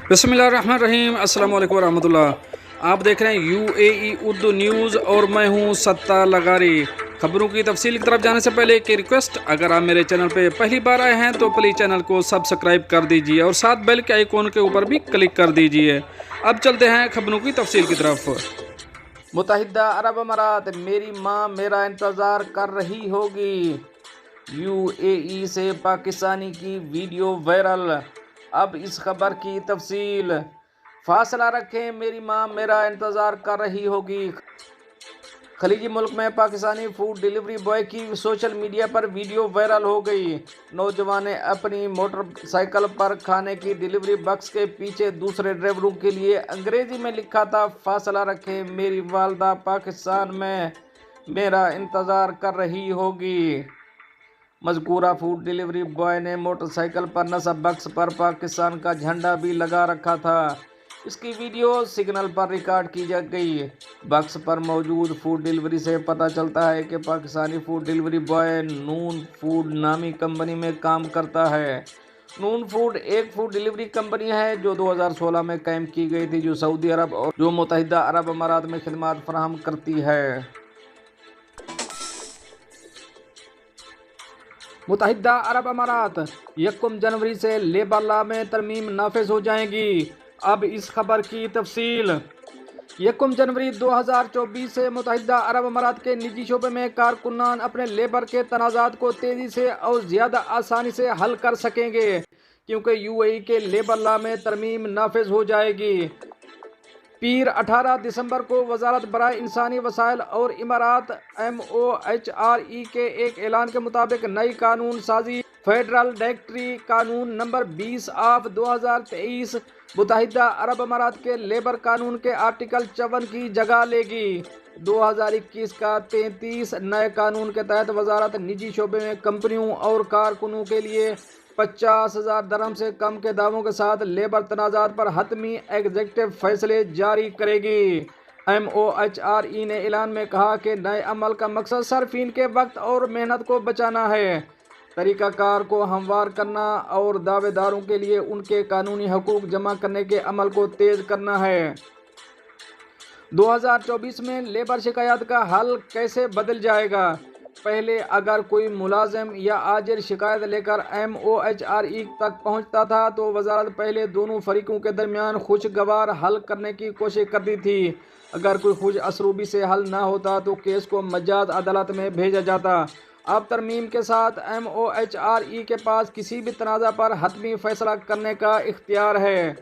بسم اللہ الرحمن الرحیم۔ السلام علیکم ورحمۃ اللہ۔ آپ دیکھ رہے ہیں UAE اردو نیوز اور میں ہوں ستار لغاری۔ خبروں کی تفصیل کی طرف جانے سے پہلے ایک ریکویسٹ، اگر آپ میرے چینل پہ پہلی بار آئے ہیں تو پلیز چینل کو سبسکرائب کر دیجئے اور ساتھ بیل کے آئیکن کے اوپر بھی کلک کر دیجئے۔ اب چلتے ہیں خبروں کی تفصیل کی طرف۔ متحدہ عرب امارات، میری ماں میرا انتظار کر رہی ہوگی۔ UAE سے پاکستانی کی ویڈیو وائرل۔ اب اس خبر کی تفصیل۔ فاصلہ رکھیں، میری ماں میرا انتظار کر رہی ہوگی۔ خلیجی ملک میں پاکستانی فوڈ ڈیلیوری بوائے کی سوشل میڈیا پر ویڈیو وائرل ہو گئی۔ نوجوان نے اپنی موٹر سائیکل پر کھانے کی ڈیلیوری باکس کے پیچھے دوسرے ڈرائیوروں کے لیے انگریزی میں لکھا تھا، فاصلہ رکھیں، میری والدہ پاکستان میں میرا انتظار کر رہی ہوگی۔ مذکورہ فوڈ ڈیلیوری بوائے نے موٹر سائیکل پر نصب باکس پر پاکستان کا جھنڈا بھی لگا رکھا تھا۔ اس کی ویڈیو سگنل پر ریکارڈ کی گئی۔ باکس پر موجود فوڈ ڈیلیوری سے پتہ چلتا ہے کہ پاکستانی فوڈ ڈیلیوری بوائے نون فوڈ نامی کمپنی میں کام کرتا ہے۔ نون فوڈ ایک فوڈ ڈیلیوری کمپنی ہے جو 2016 میں قائم کی گئی تھی، جو سعودی عرب اور جو متحدہ عرب امارات میں خدمات فراہم کرتی ہے۔ متحدہ عرب امارات، 1 جنوری سے لیبر لا میں ترمیم نافذ ہو جائے گی۔ اب اس خبر کی تفصیل۔ 1 جنوری 2024 سے متحدہ عرب امارات کے نجی شعبے میں کارکنان اپنے لیبر کے تنازعات کو تیزی سے اور زیادہ آسانی سے حل کر سکیں گے، کیونکہ UAE کے لیبر لا میں ترمیم نافذ ہو جائے گی۔ پیر 18 دسمبر کو وزارت برائے انسانی وسائل اور امارات MOHRE کے ایک اعلان کے مطابق نئی قانون سازی فیڈرل ڈائریکٹری قانون نمبر 20/2023 متحدہ عرب امارات کے لیبر قانون کے آرٹیکل 54 کی جگہ لے گی۔ 2021 کا 33 نئے قانون کے تحت وزارت نجی شعبے میں کمپنیوں اور کارکنوں کے لیے 50,000 درہم سے کم کے دعووں کے ساتھ لیبر تنازعات پر حتمی ایگزیکٹو فیصلے جاری کرے گی۔ MOHRE نے اعلان میں کہا کہ نئے عمل کا مقصد صارفین کے وقت اور محنت کو بچانا ہے، طریقہ کار کو ہموار کرنا اور دعوے داروں کے لیے ان کے قانونی حقوق جمع کرنے کے عمل کو تیز کرنا ہے۔ 2024 میں لیبر شکایات کا حل کیسے بدل جائے گا؟ پہلے اگر کوئی ملازم یا آجر شکایت لے کر MOHRE تک پہنچتا تھا تو وزارت پہلے دونوں فریقوں کے درمیان خوشگوار حل کرنے کی کوشش کرتی تھی۔ اگر کوئی خوش اسلوبی سے حل نہ ہوتا تو کیس کو مجاز عدالت میں بھیجا جاتا۔ اب ترمیم کے ساتھ MOHRE کے پاس کسی بھی تنازع پر حتمی فیصلہ کرنے کا اختیار ہے۔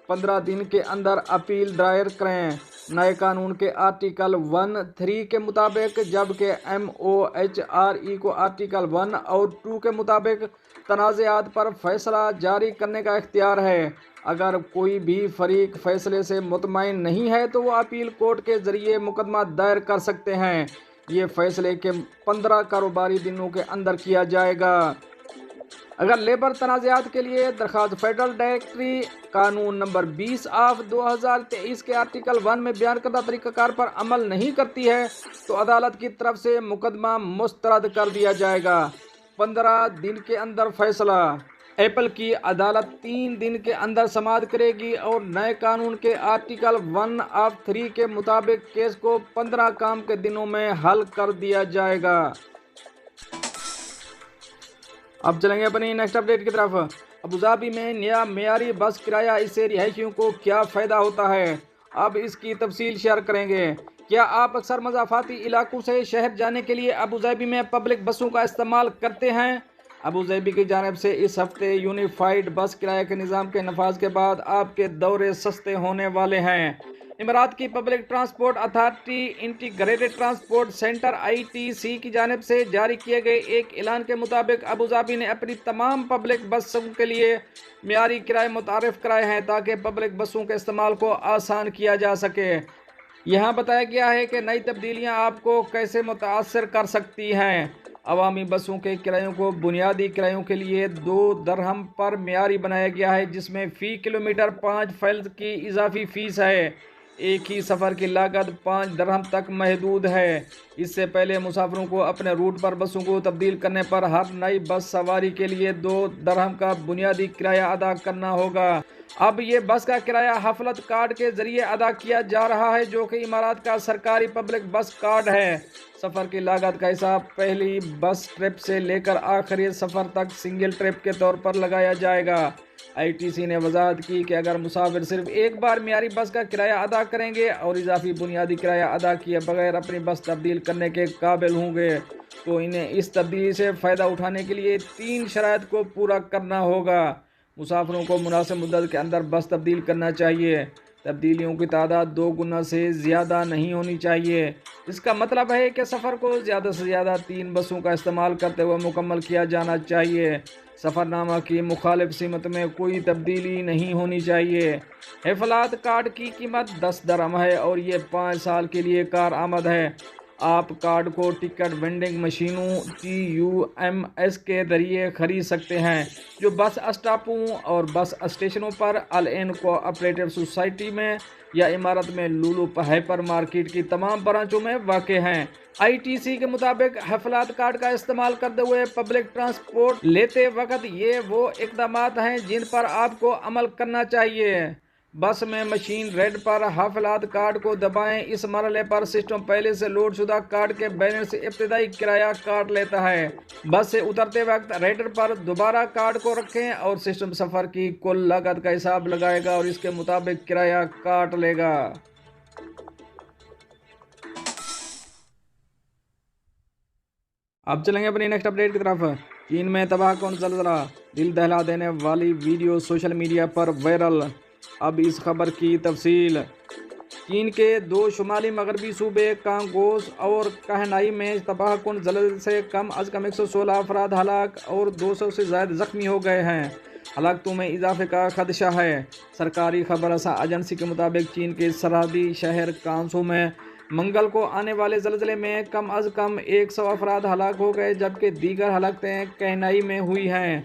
15 دن کے اندر اپیل دائر کریں۔ نئے قانون کے آرٹیکل 1(3) کے مطابق، جبکہ MOHRE کو آرٹیکل 1 اور 2 کے مطابق تنازعات پر فیصلہ جاری کرنے کا اختیار ہے۔ اگر کوئی بھی فریق فیصلے سے مطمئن نہیں ہے تو وہ اپیل کورٹ کے ذریعے مقدمہ دائر کر سکتے ہیں۔ یہ فیصلے کے 15 کاروباری دنوں کے اندر کیا جائے گا۔ اگر لیبر تنازعات کے لیے درخواست فیڈرل ڈائریکٹری قانون نمبر 20/2023 کے آرٹیکل 1 میں بیان کردہ طریقہ کار پر عمل نہیں کرتی ہے تو عدالت کی طرف سے مقدمہ مسترد کر دیا جائے گا۔ 15 دن کے اندر فیصلہ۔ ایپل کی عدالت 3 دن کے اندر سماعت کرے گی اور نئے قانون کے آرٹیکل 1(3) کے مطابق کیس کو 15 کام کے دنوں میں حل کر دیا جائے گا۔ اب چلیں گے اپنی نیکسٹ اپڈیٹ کی طرف۔ ابوظہبی میں نیا معیاری بس کرایہ، اس سے رہائشیوں کو کیا فائدہ ہوتا ہے؟ اب اس کی تفصیل شیئر کریں گے۔ کیا آپ اکثر مضافاتی علاقوں سے شہر جانے کے لیے ابوظہبی میں پبلک بسوں کا استعمال کرتے ہیں؟ ابوظہبی کی جانب سے اس ہفتے یونیفائیڈ بس کرایہ کے نظام کے نفاذ کے بعد آپ کے دورے سستے ہونے والے ہیں۔ امارات کی public transport authority integrated transport centre ITC کی جانب سے جاری کیے گئے ایک اعلان کے مطابق ابوظہبی نے اپنی تمام پبلک بسوں کے لیے معیاری کرائے متعارف کرائے ہیں تاکہ پبلک بسوں کے استعمال کو آسان کیا جا سکے۔ یہاں بتایا گیا ہے کہ نئی تبدیلیاں آپ کو کیسے متاثر کر سکتی ہیں۔ عوامی بسوں کے کرایوں کو بنیادی کرایوں کے لیے 2 درہم پر معیاری بنایا گیا ہے، جس میں فی کلومیٹر 5 فیصد کی اضافی فیس ہے۔ ایک ہی سفر کی لاگت 5 درہم تک محدود ہے۔ اس سے پہلے مسافروں کو اپنے روٹ پر بسوں کو تبدیل کرنے پر ہر نئی بس سواری کے لیے 2 درہم کا بنیادی کرایہ ادا کرنا ہوگا۔ اب یہ بس کا کرایہ حفلت کارڈ کے ذریعے ادا کیا جا رہا ہے، جو کہ امارات کا سرکاری پبلک بس کارڈ ہے۔ سفر کی لاگت کا حساب پہلی بس ٹرپ سے لے کر آخری سفر تک سنگل ٹرپ کے طور پر لگایا جائے گا۔ آئی ٹی سی نے وضاحت کی کہ اگر مسافر صرف ایک بار معیاری بس کا کرایہ ادا کریں گے اور اضافی بنیادی کرایہ ادا کیے بغیر اپنی بس تبدیل کرنے کے قابل ہوں گے تو انہیں اس تبدیلی سے فائدہ اٹھانے کے لیے 3 شرائط کو پورا کرنا ہوگا۔ مسافروں کو مناسب مدت کے اندر بس تبدیل کرنا چاہیے۔ تبدیلیوں کی تعداد 2 گنا سے زیادہ نہیں ہونی چاہیے۔ اس کا مطلب ہے کہ سفر کو زیادہ سے زیادہ 3 بسوں کا استعمال کرتے ہوئے مکمل کیا جانا چاہیے۔ سفر نامہ کی مخالف سمت میں کوئی تبدیلی نہیں ہونی چاہیے۔ حفلات کارڈ کی قیمت 10 درہم ہے اور یہ 5 سال کے لیے کارآمد ہے۔ آپ کارڈ کو ٹکٹ وینڈنگ مشینوں TUMS کے ذریعے خرید سکتے ہیں، جو بس اسٹاپوں اور بس اسٹیشنوں پر العین کوآپریٹو سوسائٹی میں یا امارت میں لولو ہائپر مارکیٹ کی تمام برانچوں میں واقع ہیں۔ آئی ٹی سی کے مطابق حفلات کارڈ کا استعمال کرتے ہوئے پبلک ٹرانسپورٹ لیتے وقت یہ وہ اقدامات ہیں جن پر آپ کو عمل کرنا چاہیے۔ بس میں مشین ریڈ پر حفلات کارڈ کو دبائیں۔ اس مرحلے پر سسٹم پہلے سے لوڈ شدہ کارڈ کے بیلنس سے ابتدائی کرایہ کاٹ لیتا ہے۔ بس سے اترتے وقت ریڈر پر دوبارہ کارڈ کو رکھیں اور سسٹم سفر کی کل لاگت کا حساب لگائے گا اور اس کے مطابق کرایہ کاٹ لے گا۔ اب چلیں گے اپنی نیکسٹ اپڈیٹ کی طرف۔ چین میں تباہ کن زلزلہ، دل دہلا دینے والی ویڈیو سوشل میڈیا پر وائرل۔ اب اس خبر کی تفصیل۔ چین کے 2 شمالی مغربی صوبے کانگوس اور قہنائی میں تباہ کن زلزلے سے کم از کم 116 افراد ہلاک اور 200 سے زائد زخمی ہو گئے ہیں۔ ہلاکتوں میں اضافے کا خدشہ ہے۔ سرکاری خبر رساں ایجنسی کے مطابق چین کے سرحدی شہر کانسو میں منگل کو آنے والے زلزلے میں کم از کم 100 افراد ہلاک ہو گئے، جبکہ دیگر ہلاکتیں قہنائی میں ہوئی ہیں۔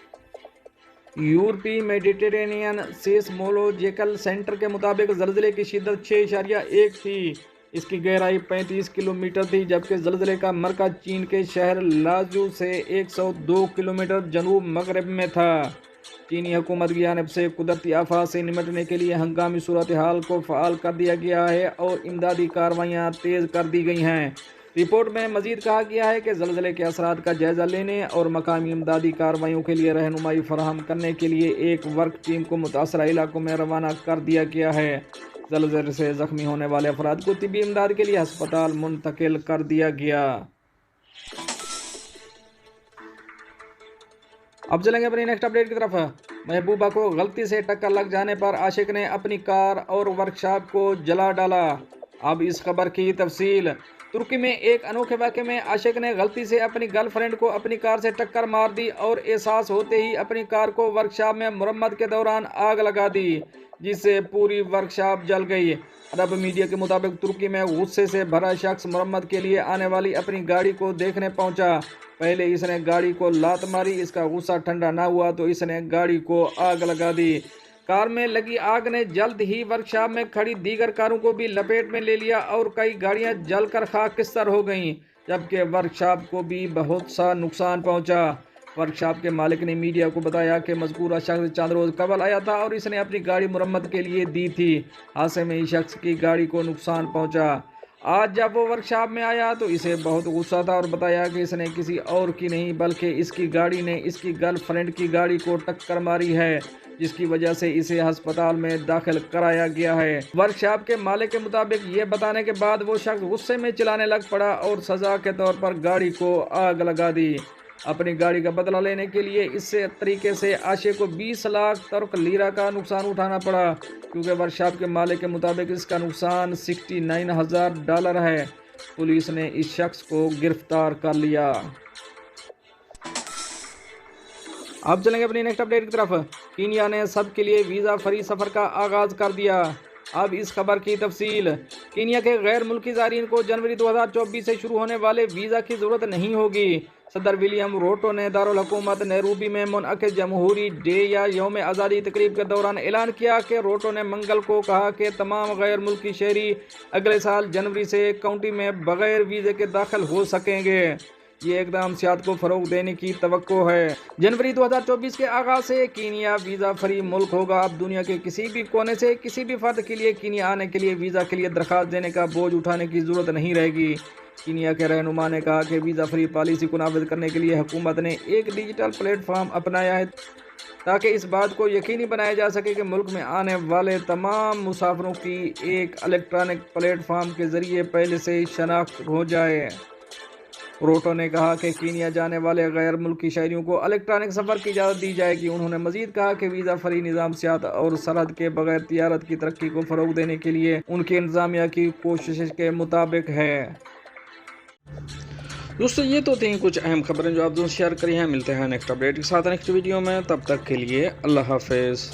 یورپی میڈیٹرینین سیسمولوجیکل سینٹر کے مطابق زلزلے کی شدت 6.1 تھی۔ اس کی گہرائی 35 کلومیٹر تھی، جبکہ زلزلے کا مرکز چین کے شہر لازیو سے 102 کلومیٹر جنوب مغرب میں تھا۔ چینی حکومت کی جانب سے قدرتی آفات سے نمٹنے کے لیے ہنگامی صورتحال کو فعال کر دیا گیا ہے اور امدادی کارروائیاں تیز کر دی گئی ہیں۔ رپورٹ میں مزید کہا گیا ہے کہ زلزلے کے اثرات کا جائزہ لینے اور مقامی امدادی کارروائیوں کے لیے رہنمائی فراہم کرنے کے لیے ایک ورک ٹیم کو متاثرہ علاقوں میں روانہ کر دیا گیا ہے۔ زلزلے سے زخمی ہونے والے افراد کو طبی امداد کے لیے ہسپتال منتقل کر دیا گیا۔ اب چلیں گے اپنی نیکسٹ اپڈیٹ کی طرف۔ محبوبہ کو غلطی سے ٹکر لگ جانے پر عاشق نے اپنی کار اور ورکشاپ کو جلا ڈالا۔ اب اس خبر کی تفصیل۔ ترکی میں ایک انوکھے واقعے میں عاشق نے غلطی سے اپنی گرل فرینڈ کو اپنی کار سے ٹکر مار دی اور احساس ہوتے ہی اپنی کار کو ورکشاپ میں مرمت کے دوران آگ لگا دی، جس سے پوری ورکشاپ جل گئی۔ عرب میڈیا کے مطابق ترکی میں غصے سے بھرا شخص مرمت کے لیے آنے والی اپنی گاڑی کو دیکھنے پہنچا۔ پہلے اس نے گاڑی کو لات ماری، اس کا غصہ ٹھنڈا نہ ہوا تو اس نے گاڑی کو آگ لگا دی۔ کار میں لگی آگ نے جلد ہی ورکشاپ میں کھڑی دیگر کاروں کو بھی لپیٹ میں لے لیا اور کئی گاڑیاں جل کر خاکستر ہو گئیں، جبکہ ورکشاپ کو بھی بہت سا نقصان پہنچا۔ ورکشاپ کے مالک نے میڈیا کو بتایا کہ مذکورہ شخص چند روز قبل آیا تھا اور اس نے اپنی گاڑی مرمت کے لیے دی تھی۔ حادثے میں اس شخص کی گاڑی کو نقصان پہنچا۔ آج جب وہ ورکشاپ میں آیا تو اسے بہت غصہ تھا اور بتایا کہ اس نے کسی اور کی نہیں بلکہ اس کی گاڑی نے اس کی گرل فرینڈ کی گاڑی کو ٹکر ماری ہے، جس کی وجہ سے اسے ہسپتال میں داخل کرایا گیا ہے۔ ورکشاپ کے مالک کے مطابق یہ بتانے کے بعد وہ شخص غصے میں چلانے لگ پڑا اور سزا کے طور پر گاڑی کو آگ لگا دی۔ اپنی گاڑی کا بدلہ لینے کے لیے اس طریقے سے عاشق کو 20 لاکھ ترک لیرہ کا نقصان اٹھانا پڑا، کیونکہ ورکشاپ کے مالک کے مطابق اس کا نقصان $69,000 ہے۔ پولیس نے اس شخص کو گرفتار کر لیا۔ اب چلیں گے اپنی نیکسٹ اپڈیٹ کی طرف۔ کینیا نے سب کے لیے ویزا فری سفر کا آغاز کر دیا۔ اب اس خبر کی تفصیل۔ کینیا کے غیر ملکی زائرین کو جنوری 2024 سے شروع ہونے والے ویزا کی ضرورت نہیں ہوگی۔ صدر ولیم روٹو نے دارالحکومت نیروبی میں منعقد جمہوری ڈے یا یوم آزادی تقریب کے دوران اعلان کیا کہ روٹو نے منگل کو کہا کہ تمام غیر ملکی شہری اگلے سال جنوری سے کاؤنٹی میں بغیر ویزے کے داخل ہو سکیں گے۔ یہ اقدام سیاحت کو فروغ دینے کی توقع ہے۔ جنوری 2024 کے آغاز سے کینیا ویزا فری ملک ہوگا۔ اب دنیا کے کسی بھی کونے سے کسی بھی فرد کے لیے کینیا آنے کے لیے ویزا کے لیے درخواست دینے کا بوجھ اٹھانے کی ضرورت نہیں رہے گی۔ کینیا کے رہنما نے کہا کہ ویزا فری پالیسی کو نافذ کرنے کے لیے حکومت نے ایک ڈیجیٹل پلیٹ فارم اپنایا ہے تاکہ اس بات کو یقینی بنایا جا سکے کہ ملک میں آنے والے تمام مسافروں کی ایک الیکٹرانک پلیٹ فارم کے ذریعے پہلے سے ہی شناخت ہو جائے۔ روٹو نے کہا کہ کینیا جانے والے غیر ملکی شہریوں کو الیکٹرانک سفر کی اجازت دی جائے گی۔ انہوں نے مزید کہا کہ ویزا فری نظام سیاحت اور سرحد کے بغیر تجارت کی ترقی کو فروغ دینے کے لیے ان کی انتظامیہ کی کوشش کے مطابق ہے۔ دوستو یہ تو تھیں کچھ اہم خبریں جو آپ دوست شیئر کری ہیں۔ ملتے ہیں نیکسٹ اپڈیٹ کے ساتھ نیکسٹ ویڈیو میں، تب تک کے لیے اللہ حافظ۔